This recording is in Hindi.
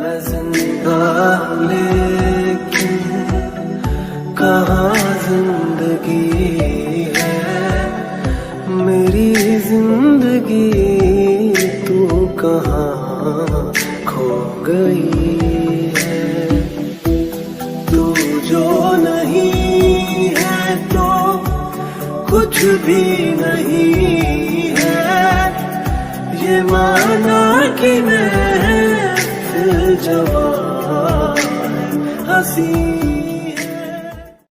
मैं जिंदा लेकिन कहाँ जिंदगी है, मेरी जिंदगी तू कहाँ खो गई है। तू जो नहीं है तो कुछ भी नहीं है, ये माना कि मैं फिर जवान हंसी